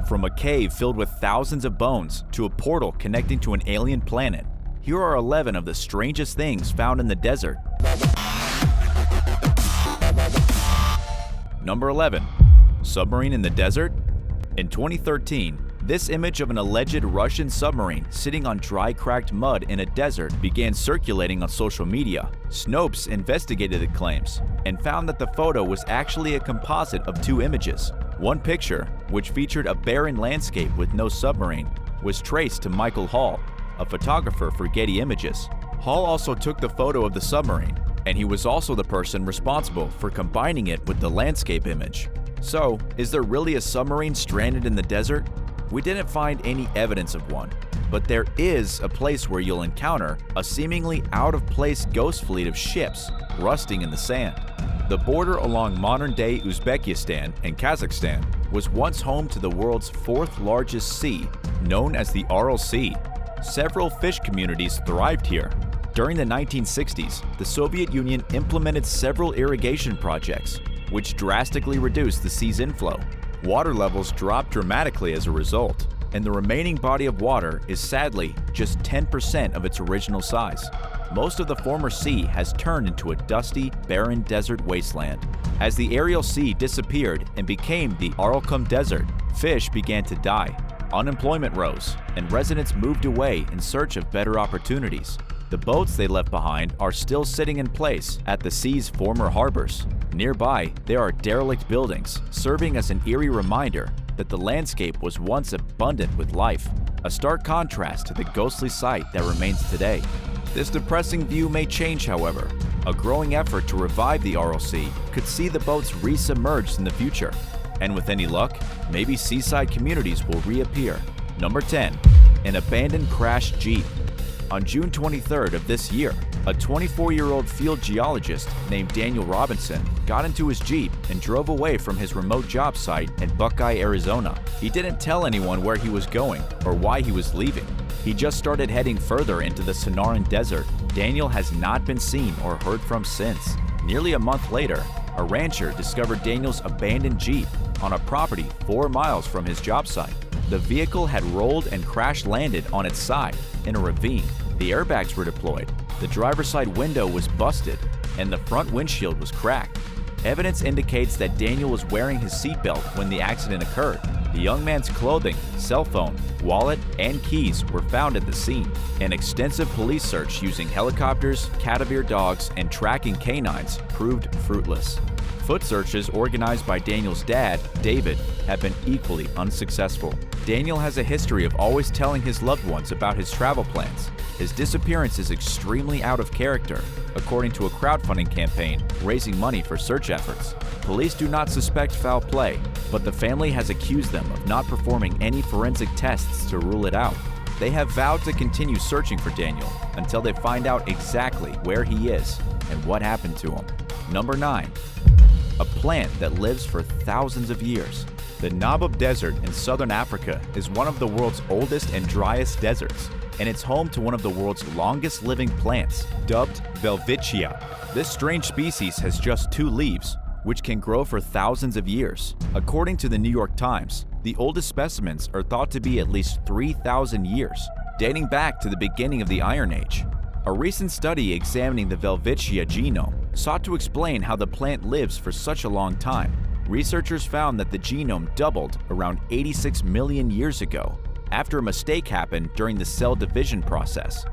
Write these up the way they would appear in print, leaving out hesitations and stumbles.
From a cave filled with thousands of bones to a portal connecting to an alien planet, here are 11 of the strangest things found in the desert. Number 11. Submarine in the desert? In 2013, this image of an alleged Russian submarine sitting on dry, cracked mud in a desert began circulating on social media. Snopes investigated the claims and found that the photo was actually a composite of two images. One picture, which featured a barren landscape with no submarine, was traced to Michael Hall, a photographer for Getty Images. Hall also took the photo of the submarine, and he was also the person responsible for combining it with the landscape image. So, is there really a submarine stranded in the desert? We didn't find any evidence of one, but there is a place where you'll encounter a seemingly out-of-place ghost fleet of ships rusting in the sand. The border along modern-day Uzbekistan and Kazakhstan was once home to the world's fourth largest sea, known as the Aral Sea. Several fish communities thrived here. During the 1960s, the Soviet Union implemented several irrigation projects, which drastically reduced the sea's inflow. Water levels dropped dramatically as a result, and the remaining body of water is sadly just 10% of its original size. Most of the former sea has turned into a dusty, barren desert wasteland. As the Aral Sea disappeared and became the Aralkum Desert, fish began to die. Unemployment rose, and residents moved away in search of better opportunities. The boats they left behind are still sitting in place at the sea's former harbors. Nearby, there are derelict buildings, serving as an eerie reminder that the landscape was once abundant with life, a stark contrast to the ghostly sight that remains today. This depressing view may change, however. A growing effort to revive the Aral Sea could see the boats re-submerged in the future. And with any luck, maybe seaside communities will reappear. Number 10. An abandoned crashed Jeep. On June 23rd of this year, a 24-year-old field geologist named Daniel Robinson got into his Jeep and drove away from his remote job site in Buckeye, Arizona. He didn't tell anyone where he was going or why he was leaving. He just started heading further into the Sonoran Desert. Daniel has not been seen or heard from since. Nearly a month later, a rancher discovered Daniel's abandoned Jeep on a property 4 miles from his job site. The vehicle had rolled and crash-landed on its side in a ravine. The airbags were deployed, the driver's side window was busted, and the front windshield was cracked. Evidence indicates that Daniel was wearing his seatbelt when the accident occurred. The young man's clothing, cell phone, wallet, and keys were found at the scene. An extensive police search using helicopters, cadaver dogs, and tracking canines proved fruitless. Foot searches organized by Daniel's dad, David, have been equally unsuccessful. Daniel has a history of always telling his loved ones about his travel plans. His disappearance is extremely out of character, according to a crowdfunding campaign raising money for search efforts. Police do not suspect foul play, but the family has accused them of not performing any forensic tests to rule it out. They have vowed to continue searching for Daniel until they find out exactly where he is and what happened to him. Number 9. A plant that lives for thousands of years. The Namib Desert in southern Africa is one of the world's oldest and driest deserts, and it's home to one of the world's longest living plants, dubbed Welwitschia. This strange species has just 2 leaves, which can grow for thousands of years. According to the New York Times, the oldest specimens are thought to be at least 3,000 years, dating back to the beginning of the Iron Age. A recent study examining the Welwitschia genome sought to explain how the plant lives for such a long time. Researchers found that the genome doubled around 86 million years ago, after a mistake happened during the cell division process.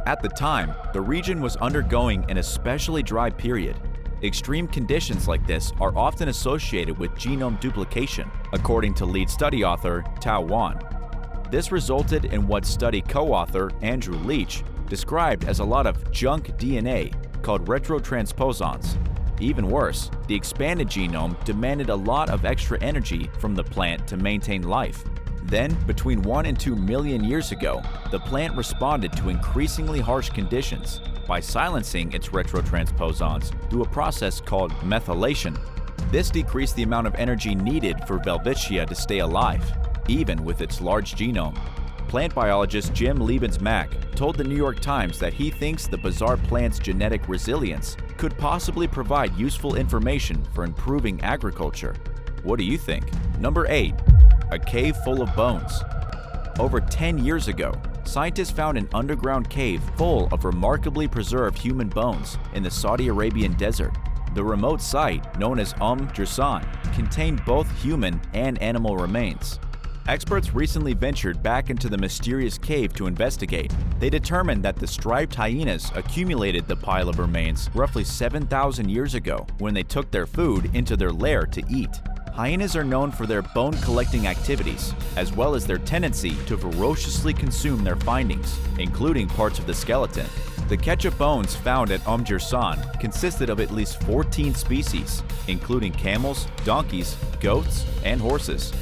At the time, the region was undergoing an especially dry period. Extreme conditions like this are often associated with genome duplication, according to lead study author Tao Wan. This resulted in what study co-author Andrew Leach described as a lot of junk DNA called retrotransposons. Even worse, the expanded genome demanded a lot of extra energy from the plant to maintain life. Then, between 1 and 2 million years ago, the plant responded to increasingly harsh conditions by silencing its retrotransposons through a process called methylation. This decreased the amount of energy needed for Welwitschia to stay alive, even with its large genome. Plant biologist Jim Liebens-Mack told the New York Times that he thinks the bizarre plant's genetic resilience could possibly provide useful information for improving agriculture. What do you think? Number 8. a cave full of bones. Over 10 years ago, scientists found an underground cave full of remarkably preserved human bones in the Saudi Arabian desert. The remote site, known as Jersan, contained both human and animal remains. Experts recently ventured back into the mysterious cave to investigate. They determined that the striped hyenas accumulated the pile of remains roughly 7,000 years ago when they took their food into their lair to eat. Hyenas are known for their bone-collecting activities, as well as their tendency to ferociously consume their findings, including parts of the skeleton. The catch of bones found at Jersan consisted of at least 14 species, including camels, donkeys, goats, and horses,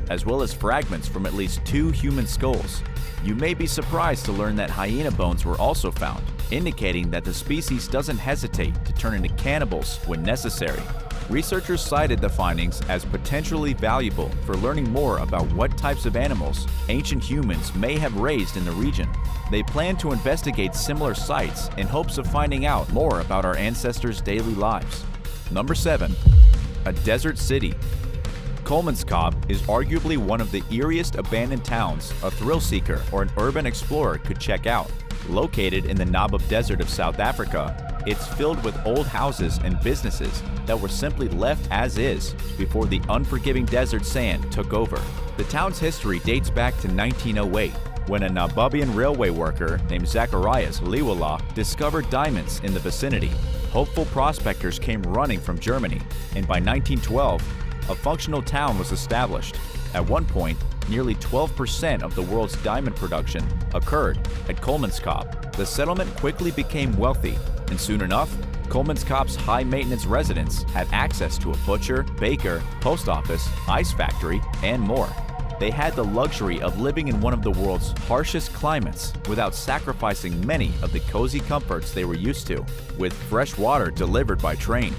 as well as fragments from at least 2 human skulls. You may be surprised to learn that hyena bones were also found, indicating that the species doesn't hesitate to turn into cannibals when necessary. Researchers cited the findings as potentially valuable for learning more about what types of animals ancient humans may have raised in the region. They plan to investigate similar sites in hopes of finding out more about our ancestors' daily lives. Number 7. A desert city. Kolmanskop is arguably one of the eeriest abandoned towns a thrill seeker or an urban explorer could check out. Located in the Namib Desert of South Africa, it's filled with old houses and businesses that were simply left as is before the unforgiving desert sand took over. The town's history dates back to 1908, when a Namibian railway worker named Zacharias Liwala discovered diamonds in the vicinity. Hopeful prospectors came running from Germany, and by 1912, a functional town was established. At one point, nearly 12% of the world's diamond production occurred at Kolmanskop. The settlement quickly became wealthy, and soon enough, Kolmanskop's high-maintenance residents had access to a butcher, baker, post office, ice factory, and more. They had the luxury of living in one of the world's harshest climates without sacrificing many of the cozy comforts they were used to, with fresh water delivered by train.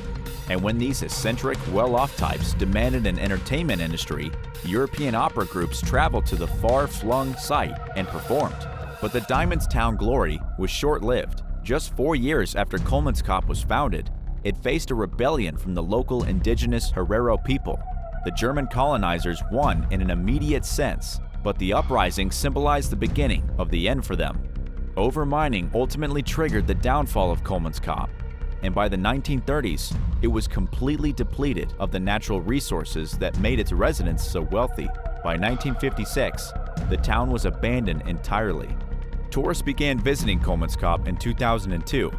And when these eccentric, well-off types demanded an entertainment industry, European opera groups traveled to the far-flung site and performed. But the Diamond's Town glory was short-lived. Just 4 years after Kolmanskop was founded, it faced a rebellion from the local indigenous Herero people. The German colonizers won in an immediate sense, but the uprising symbolized the beginning of the end for them. Overmining ultimately triggered the downfall of Kolmanskop, and by the 1930s, it was completely depleted of the natural resources that made its residents so wealthy. By 1956, the town was abandoned entirely. Tourists began visiting Kolmanskop in 2002.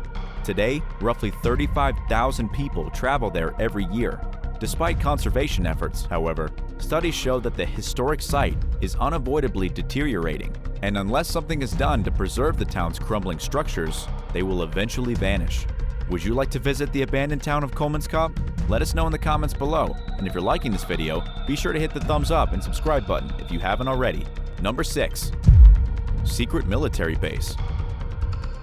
Today, roughly 35,000 people travel there every year. Despite conservation efforts, however, studies show that the historic site is unavoidably deteriorating, and unless something is done to preserve the town's crumbling structures, they will eventually vanish. Would you like to visit the abandoned town of Kolmanskop? Let us know in the comments below, and if you're liking this video, be sure to hit the thumbs up and subscribe button if you haven't already. Number 6. Secret military base.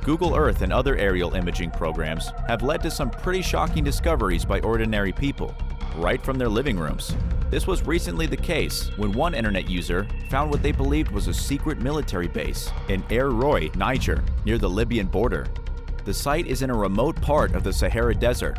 Google Earth and other aerial imaging programs have led to some pretty shocking discoveries by ordinary people, right from their living rooms. This was recently the case when one internet user found what they believed was a secret military base in Er Roy, Niger, near the Libyan border. The site is in a remote part of the Sahara Desert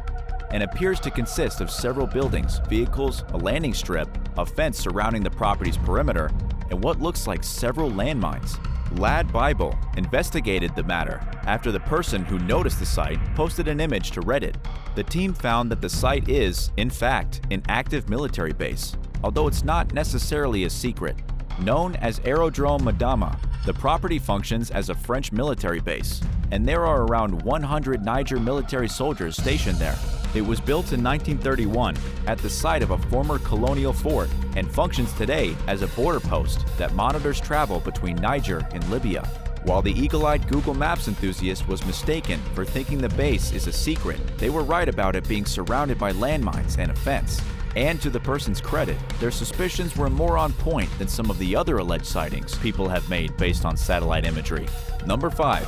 and appears to consist of several buildings, vehicles, a landing strip, a fence surrounding the property's perimeter, and what looks like several landmines. Lad Bible investigated the matter after the person who noticed the site posted an image to Reddit. The team found that the site is, in fact, an active military base, although it's not necessarily a secret. Known as Aerodrome Madama, the property functions as a French military base, and there are around 100 Niger military soldiers stationed there. It was built in 1931 at the site of a former colonial fort and functions today as a border post that monitors travel between Niger and Libya. While the eagle-eyed Google Maps enthusiast was mistaken for thinking the base is a secret, they were right about it being surrounded by landmines and a fence. And to the person's credit, their suspicions were more on point than some of the other alleged sightings people have made based on satellite imagery. Number 5.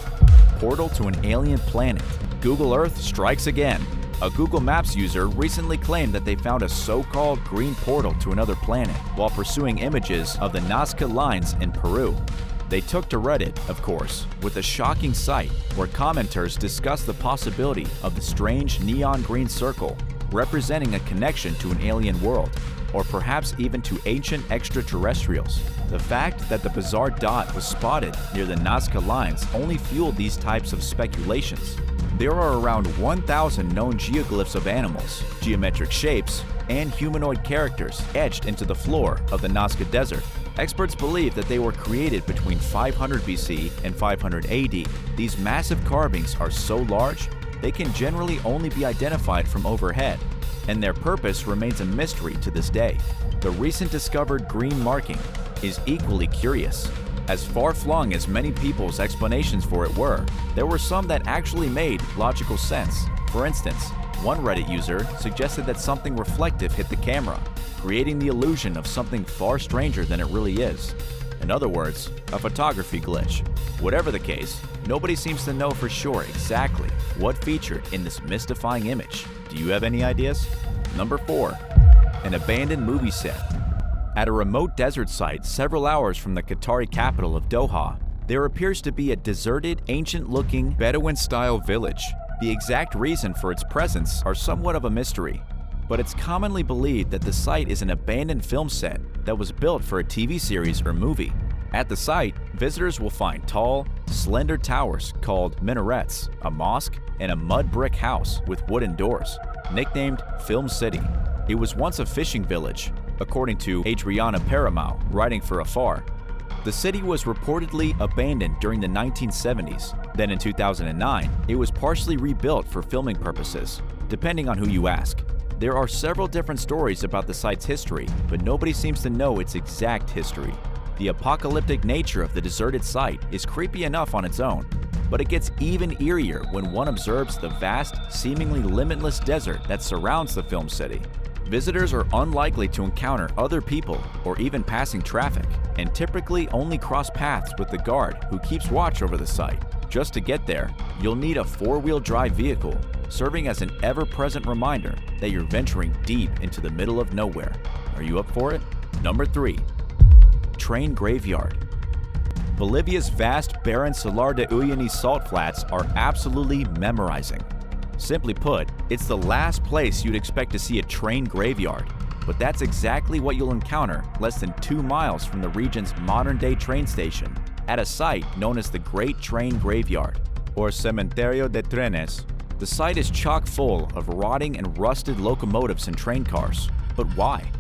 Portal to an alien planet. Google Earth strikes again. A Google Maps user recently claimed that they found a so-called green portal to another planet while pursuing images of the Nazca Lines in Peru. They took to Reddit, of course, with a shocking sight where commenters discussed the possibility of the strange neon green circle representing a connection to an alien world, or perhaps even to ancient extraterrestrials. The fact that the bizarre dot was spotted near the Nazca lines only fueled these types of speculations. There are around 1,000 known geoglyphs of animals, geometric shapes, and humanoid characters etched into the floor of the Nazca Desert. Experts believe that they were created between 500 BC and 500 AD. These massive carvings are so large, they can generally only be identified from overhead, and their purpose remains a mystery to this day. The recent discovered green marking is equally curious. As far-flung as many people's explanations for it were, there were some that actually made logical sense. For instance, one Reddit user suggested that something reflective hit the camera, creating the illusion of something far stranger than it really is. In other words, a photography glitch. Whatever the case, nobody seems to know for sure exactly what featured in this mystifying image. Do you have any ideas? Number 4. An abandoned movie set. At a remote desert site several hours from the Qatari capital of Doha, there appears to be a deserted, ancient-looking Bedouin-style village. The exact reason for its presence are somewhat of a mystery, but it's commonly believed that the site is an abandoned film set that was built for a TV series or movie. At the site, visitors will find tall, slender towers called minarets, a mosque, and a mud brick house with wooden doors, nicknamed Film City. It was once a fishing village, according to Adriana Paramau, writing for Afar. The city was reportedly abandoned during the 1970s. Then in 2009, it was partially rebuilt for filming purposes, depending on who you ask. There are several different stories about the site's history, but nobody seems to know its exact history. The apocalyptic nature of the deserted site is creepy enough on its own, but it gets even eerier when one observes the vast, seemingly limitless desert that surrounds the film city. Visitors are unlikely to encounter other people or even passing traffic, and typically only cross paths with the guard who keeps watch over the site. Just to get there, you'll need a four-wheel drive vehicle, serving as an ever-present reminder that you're venturing deep into the middle of nowhere. Are you up for it? Number 3. Train Graveyard. Bolivia's vast barren Salar de Uyuni salt flats are absolutely memorizing. Simply put, it's the last place you'd expect to see a train graveyard, but that's exactly what you'll encounter less than 2 miles from the region's modern-day train station, at a site known as the Great Train Graveyard, or Cementerio de Trenes. The site is chock full of rotting and rusted locomotives and train cars. But why?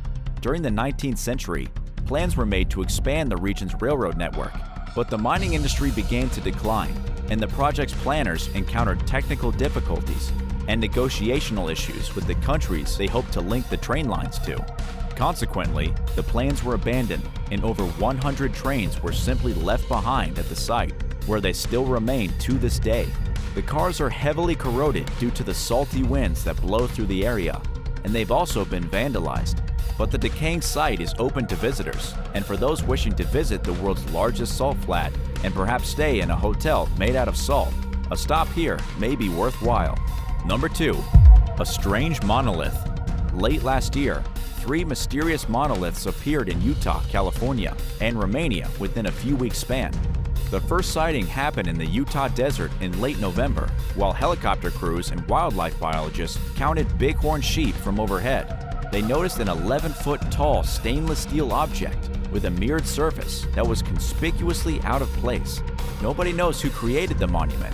During the 19th century, plans were made to expand the region's railroad network, but the mining industry began to decline, and the project's planners encountered technical difficulties and negotiational issues with the countries they hoped to link the train lines to. Consequently, the plans were abandoned, and over 100 trains were simply left behind at the site, where they still remain to this day. The cars are heavily corroded due to the salty winds that blow through the area, and they've also been vandalized. But the decaying site is open to visitors, and for those wishing to visit the world's largest salt flat and perhaps stay in a hotel made out of salt, a stop here may be worthwhile. Number 2. A strange monolith. Late last year, 3 mysterious monoliths appeared in Utah, California, and Romania within a few weeks' span. The first sighting happened in the Utah desert in late November, while helicopter crews and wildlife biologists counted bighorn sheep from overhead. They noticed an 11-foot-tall stainless steel object with a mirrored surface that was conspicuously out of place. Nobody knows who created the monument.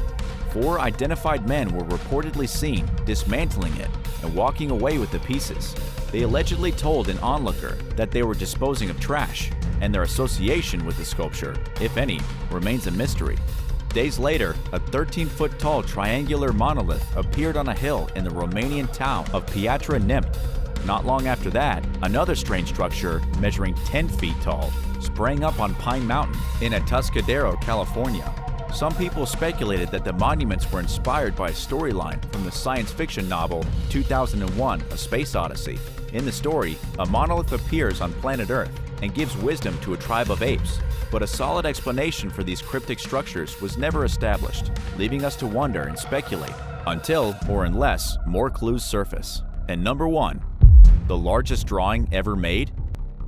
4 identified men were reportedly seen dismantling it and walking away with the pieces. They allegedly told an onlooker that they were disposing of trash, and their association with the sculpture, if any, remains a mystery. Days later, a 13-foot-tall triangular monolith appeared on a hill in the Romanian town of Piatra Neamț. Not long after that, another strange structure measuring 10 feet tall sprang up on Pine Mountain in Atascadero, California. Some people speculated that the monuments were inspired by a storyline from the science fiction novel 2001: A Space Odyssey. In the story, a monolith appears on planet Earth and gives wisdom to a tribe of apes, but a solid explanation for these cryptic structures was never established, leaving us to wonder and speculate until, or unless, more clues surface. And number 1. The largest drawing ever made?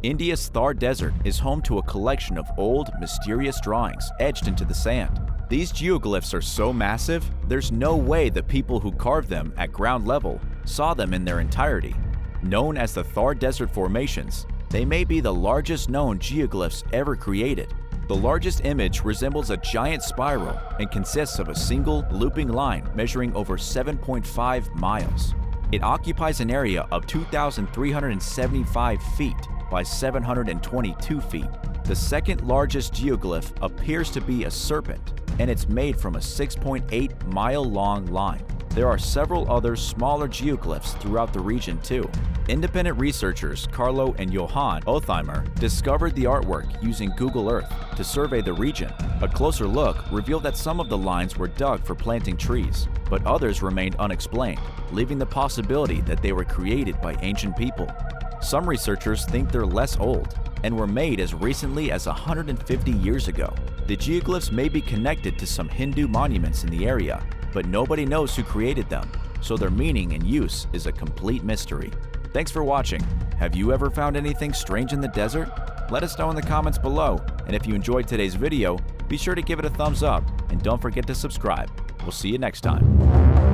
India's Thar Desert is home to a collection of old, mysterious drawings etched into the sand. These geoglyphs are so massive, there's no way the people who carved them at ground level saw them in their entirety. Known as the Thar Desert Formations, they may be the largest known geoglyphs ever created. The largest image resembles a giant spiral and consists of a single looping line measuring over 7.5 miles. It occupies an area of 2,375 feet by 722 feet. The second largest geoglyph appears to be a serpent, and it's made from a 6.8-mile-long line. There are several other smaller geoglyphs throughout the region too. Independent researchers Carlo and Johann Othheimer discovered the artwork using Google Earth to survey the region. A closer look revealed that some of the lines were dug for planting trees, but others remained unexplained, leaving the possibility that they were created by ancient people. Some researchers think they're less old and were made as recently as 150 years ago. The geoglyphs may be connected to some Hindu monuments in the area, but nobody knows who created them, so their meaning and use is a complete mystery. Thanks for watching. Have you ever found anything strange in the desert? Let us know in the comments below, and if you enjoyed today's video, be sure to give it a thumbs up and don't forget to subscribe. We'll see you next time.